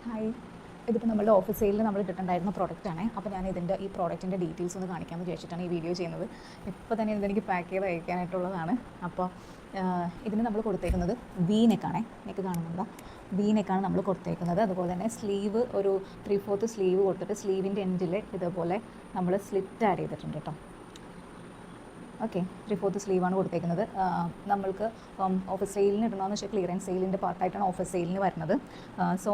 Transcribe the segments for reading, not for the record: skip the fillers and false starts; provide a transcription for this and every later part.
Hi, ഇതിപ്പോൾ നമ്മുടെ office സെയിലിൽ നമ്മൾ ഇട്ടിട്ടുണ്ടായിരുന്ന പ്രോഡക്റ്റാണ്. അപ്പോൾ ഞാൻ ഈ പ്രോഡക്റ്റിൻ്റെ ഡീറ്റെയിൽസ് ഒന്ന് കാണിക്കാമെന്ന് വിചാരിച്ചിട്ടാണ് ഈ വീഡിയോ ചെയ്യുന്നത്. ഇപ്പോൾ തന്നെ ഇതെനിക്ക് പാക്ക് ചെയ്ത് അയക്കാനായിട്ടുള്ളതാണ്. അപ്പോൾ ഇതിന് നമ്മൾ കൊടുത്തേക്കുന്നത് വി നെക്കാണ്. നെക്ക് കാണുന്നുണ്ടോ? വി നെക്കാണ് നമ്മൾ കൊടുത്തേക്കുന്നത്. അതുപോലെ തന്നെ സ്ലീവ് ഒരു 3/4 സ്ലീവ് കൊടുത്തിട്ട് സ്ലീവിൻ്റെ എൻഡിൽ ഇതുപോലെ നമ്മൾ സ്ലിറ്റ് ആഡ് ചെയ്തിട്ടുണ്ട് കേട്ടോ. ഓക്കെ, 3/4 സ്ലീവാണ് കൊടുത്തേക്കുന്നത്. നമ്മൾക്ക് ഓഫീസ് സെയിലിന് ഇടണമെന്ന് വെച്ചാൽ ക്ലിയറൻസ് സെയിലിൻ്റെ പാർട്ടായിട്ടാണ് ഓഫീസ് സെയിലിന് വരുന്നത്. സോ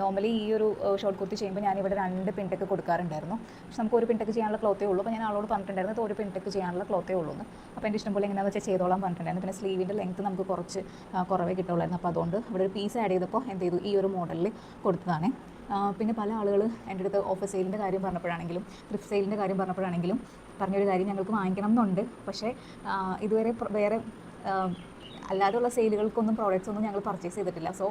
നോർമലി ഈ ഒരു ഷോർട്ട് കുർത്തി ചെയ്യുമ്പോൾ ഞാനിവിടെ 2 പിൻടെക്ക് കൊടുക്കാറുണ്ടായിരുന്നു. പക്ഷെ നമുക്ക് ഒരു പിൻടെക്ക് ചെയ്യാനുള്ള ക്ലോത്തേ ഉള്ളൂ. അപ്പോൾ ഞാൻ ആളോട് പറഞ്ഞിട്ടുണ്ടായിരുന്നത് ഒരു പിൻടെക്ക് ചെയ്യാനുള്ള ക്ലോത്തേ ഉള്ളൂ എന്ന്. അപ്പോൾ എൻ്റെ ഇഷ്ടം പോലെ എങ്ങനെയാണെന്ന് വെച്ചാൽ ചെയ്തോളാൻ പറഞ്ഞിട്ടുണ്ടായിരുന്നു. പിന്നെ സ്ലീവിൻ്റെ ലെങ്ത്ത് നമുക്ക് കുറച്ച് കുറവേ കിട്ടുള്ളായിരുന്നു. അപ്പോൾ അതുകൊണ്ട് ഇവിടെ ഒരു പീസ് ആഡ് ചെയ്തപ്പോൾ എന്ത് ചെയ്തു, ഈ ഒരു മോഡലിൽ കൊടുത്തതാണ്. പിന്നെ പല ആളുകൾ എൻ്റെ അടുത്ത് ഓഫീസ് സെയിലിൻ്റെ കാര്യം പറഞ്ഞപ്പോഴാണെങ്കിലും ത്രിഫ്റ്റ് സെയിലിൻ്റെ കാര്യം പറഞ്ഞപ്പോഴാണെങ്കിലും പറഞ്ഞൊരു കാര്യം, ഞങ്ങൾക്ക് വാങ്ങിക്കണം എന്നുണ്ട്, പക്ഷേ ഇതുവരെ വേറെ അല്ലാതെയുള്ള സെയിലുകൾക്കൊന്നും പ്രോഡക്റ്റ്സ് ഒന്നും ഞങ്ങൾ പർച്ചേസ് ചെയ്തിട്ടില്ല. സോ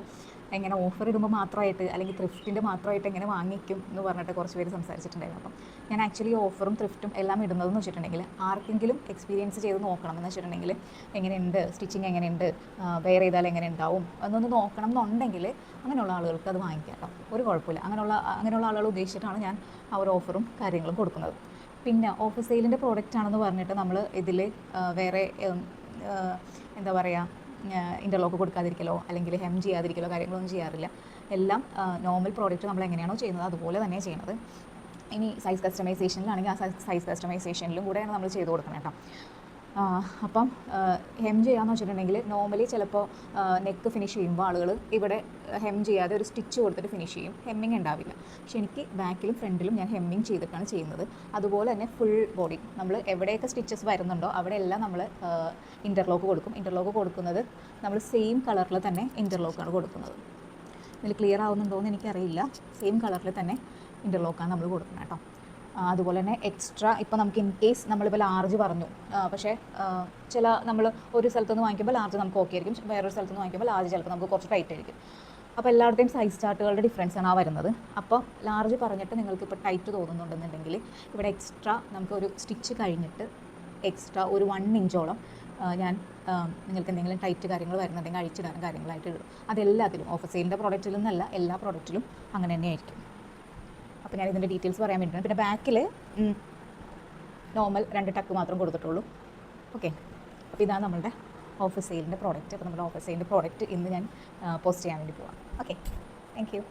എങ്ങനെ ഓഫർ ഇടുമ്പോൾ മാത്രമായിട്ട് അല്ലെങ്കിൽ ത്രിഫ്റ്റിൻ്റെ മാത്രമായിട്ട് എങ്ങനെ വാങ്ങിക്കും എന്ന് പറഞ്ഞിട്ട് കുറച്ച് പേര് സംസാരിച്ചിട്ടുണ്ടായിരുന്നു. അപ്പം ഞാൻ ആക്ച്വലി ഓഫറും ത്രിഫ്റ്റും എല്ലാം ഇടുന്നതെന്ന് വെച്ചിട്ടുണ്ടെങ്കിൽ ആർക്കെങ്കിലും എക്സ്പീരിയൻസ് ചെയ്ത് നോക്കണം എന്ന് വെച്ചിട്ടുണ്ടെങ്കിൽ എങ്ങനെയുണ്ട്, സ്റ്റിച്ചിങ് എങ്ങനെയുണ്ട്, വെയർ ചെയ്താൽ എങ്ങനെ ഉണ്ടാവും എന്നൊന്ന് നോക്കണം എന്നുണ്ടെങ്കിൽ അങ്ങനെയുള്ള ആളുകൾക്ക് അത് വാങ്ങിക്കാം കേട്ടോ. ഒരു കുഴപ്പമില്ല. അങ്ങനെയുള്ള ആളുകൾ ഉദ്ദേശിച്ചിട്ടാണ് ഞാൻ ആ ഒരു ഓഫറും കാര്യങ്ങളും കൊടുക്കുന്നത്. പിന്നെ ഓഫീസ് സെയിലിൻ്റെ പ്രോഡക്റ്റ് ആണെന്ന് പറഞ്ഞിട്ട് നമ്മൾ ഇതിൽ വേറെ എന്താ പറയുക, ഇൻ്റർലോക്ക് കൊടുക്കാതിരിക്കലോ അല്ലെങ്കിൽ ഹെം ചെയ്യാതിരിക്കലോ കാര്യങ്ങളൊന്നും ചെയ്യാറില്ല. എല്ലാം നോർമൽ പ്രോഡക്റ്റ് നമ്മൾ എങ്ങനെയാണോ ചെയ്യുന്നത് അതുപോലെ തന്നെ ചെയ്യുന്നത്. ഇനി സൈസ് കസ്റ്റമൈസേഷനിലാണെങ്കിൽ ആ സൈസ് കസ്റ്റമൈസേഷനിലും കൂടെയാണ് നമ്മൾ ചെയ്ത് കൊടുക്കണം കേട്ടോ. അപ്പം ഹെം ചെയ്യാമെന്ന് വെച്ചിട്ടുണ്ടെങ്കിൽ നോർമലി ചിലപ്പോൾ നെക്ക് ഫിനിഷ് ചെയ്യുമ്പോൾ ആളുകൾ ഇവിടെ ഹെം ചെയ്യാതെ ഒരു സ്റ്റിച്ച് കൊടുത്തിട്ട് ഫിനിഷ് ചെയ്യും, ഹെമ്മിങ് ഉണ്ടാവില്ല. പക്ഷെ എനിക്ക് ബാക്കിലും ഫ്രണ്ടിലും ഞാൻ ഹെമ്മിങ് ചെയ്തിട്ടാണ് ചെയ്യുന്നത്. അതുപോലെ തന്നെ ഫുൾ ബോഡി നമ്മൾ എവിടെയൊക്കെ സ്റ്റിച്ചസ് വരുന്നുണ്ടോ അവിടെയെല്ലാം നമ്മൾ ഇൻ്റർലോക്ക് കൊടുക്കും. ഇൻ്റർലോക്ക് കൊടുക്കുന്നത് നമ്മൾ സെയിം കളറിൽ തന്നെ ഇൻ്റർലോക്കാണ് കൊടുക്കുന്നത്. ഇതിൽ ക്ലിയർ ആവുന്നുണ്ടോ എന്ന് എനിക്കറിയില്ല. സെയിം കളറിൽ തന്നെ ഇൻ്റർലോക്കാണ് നമ്മൾ കൊടുക്കുന്നത് കേട്ടോ. അതുപോലെ തന്നെ എക്സ്ട്രാ ഇപ്പോൾ നമുക്ക് ഇൻ കേസ് നമ്മളിപ്പോൾ ലാർജ് പറഞ്ഞു, പക്ഷേ നമ്മൾ ഒരു സ്ഥലത്തുനിന്ന് വാങ്ങിക്കുമ്പോൾ ലാർജ് നമുക്ക് ഓക്കെ ആയിരിക്കും, വേറൊരു സ്ഥലത്തുനിന്ന് വാങ്ങിക്കുമ്പോൾ ലാർജ് ചിലപ്പോൾ നമുക്ക് കുറച്ച് ടൈറ്റ് ആയിരിക്കും. അപ്പോൾ എല്ലായിടത്തെയും സൈസ് ചാർട്ടുകളുടെ ഡിഫറൻസാണ് വരുന്നത്. അപ്പോൾ ലാർജ് പറഞ്ഞിട്ട് നിങ്ങൾക്കിപ്പോൾ ടൈറ്റ് തോന്നുന്നുണ്ടെന്നുണ്ടെങ്കിൽ ഇവിടെ എക്സ്ട്രാ നമുക്കൊരു സ്റ്റിച്ച് കഴിഞ്ഞിട്ട് എക്സ്ട്രാ ഒരു 1 ഇഞ്ചോളം ഞാൻ നിങ്ങൾക്ക് എന്തെങ്കിലും ടൈറ്റ് കാര്യങ്ങൾ വരുന്നുണ്ടെങ്കിൽ അഴിച്ചിടാനും കാര്യങ്ങളായിട്ട് ഇടും. അതെല്ലാത്തിലും ഓഫീസ് സെയിലിൻ്റെ പ്രോഡക്റ്റിൽ നിന്നല്ല, എല്ലാ പ്രോഡക്റ്റിലും അങ്ങനെ തന്നെയായിരിക്കും. അപ്പോൾ ഞാൻ ഇതിൻ്റെ ഡീറ്റെയിൽസ് പറയാൻ വേണ്ടിയിട്ടുണ്ട്. പിന്നെ ബാക്കിൽ നോർമൽ 2 ടക്ക് മാത്രം കൊടുത്തിട്ടുള്ളൂ. ഓക്കെ, അപ്പോൾ ഇതാണ് നമ്മളുടെ ഓഫീസ് സെയിലിൻ്റെ പ്രോഡക്റ്റ്. അപ്പോൾ നമ്മുടെ ഓഫീസ് സെയിലിൻ്റെ പ്രോഡക്റ്റ് ഇന്ന് ഞാൻ പോസ്റ്റ് ചെയ്യാൻ വേണ്ടി പോവാം. Okay, thank you.